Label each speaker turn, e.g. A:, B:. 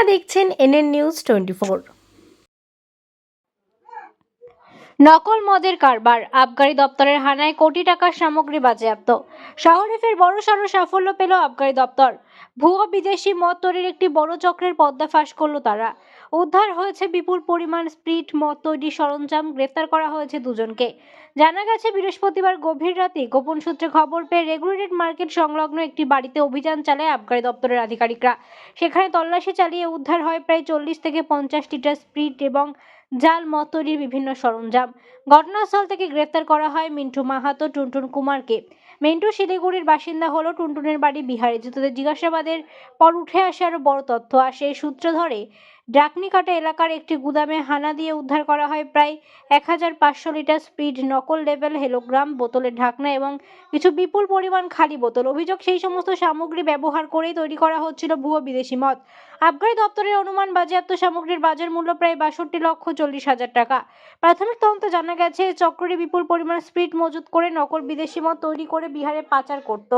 A: আপনারা দেখছেন NN news 24। নকল মদের কারবার, আবগারি দপ্তরের হানায় কোটি টাকার সামগ্রী বাজেয়াপ্ত। শহরে ফের বড়সড় সাফল্য পেল আবগারি দপ্তর। ভুয়ো বিদেশি মদ তৈরির একটি বড় চক্রের পর্দাফাশ করল তারা। উদ্ধার হয়েছে বিপুল পরিমাণ স্প্রিট মদ তৈরির সরঞ্জাম, গ্রেফতার করা হয়েছে দুজনকে। জানা গেছে বৃহস্পতিবার গভীর রাতে গোপন সূত্রে খবর পেয়ে রেগুলেটেড মার্কেট সংলগ্ন একটি বাড়িতে অভিযান চালায় আবগারি দপ্তরের আধিকারিকরা। সেখানে তল্লাশি চালিয়ে উদ্ধার হয় প্রায় 40 থেকে 50 লিটার স্প্রিট এবং জাল মদ তৈরির বিভিন্ন সরঞ্জাম। ঘটনাস্থল থেকে গ্রেফতার করা হয় মিন্টু মাহাতো, টুনটুন কুমারকে। মিন্টু শিলিগুড়ির বাসিন্দা হলো, টুনটুনের বাড়ি বিহারে। তাদের জিজ্ঞাসাবাদের পর উঠে আসে আরো বড় তথ্য। সেই সূত্র ধরে ডাকনিকাটা এলাকার একটি গুদামে হানা দিয়ে উদ্ধার করা হয় প্রায় 1500 লিটার স্পিড, নকল লেভেল হেলোগ্রাম বোতলের ঢাকনা এবং কিছু বিপুল পরিমাণ খালি বোতল। অভিযোগ, সেই সমস্ত সামগ্রী ব্যবহার করেই তৈরি করা হচ্ছিল ভুয়ো বিদেশি মদ। আবগারি দপ্তরের অনুমান, বাজেয়াপ্ত সামগ্রীর বাজার মূল্য প্রায় 62,40,000 টাকা। প্রাথমিক তদন্তে জানা গেছে, চক্রটি বিপুল পরিমাণ স্পিরিট মজুত করে নকল বিদেশি মদ তৈরি করে বিহারে পাচার করত।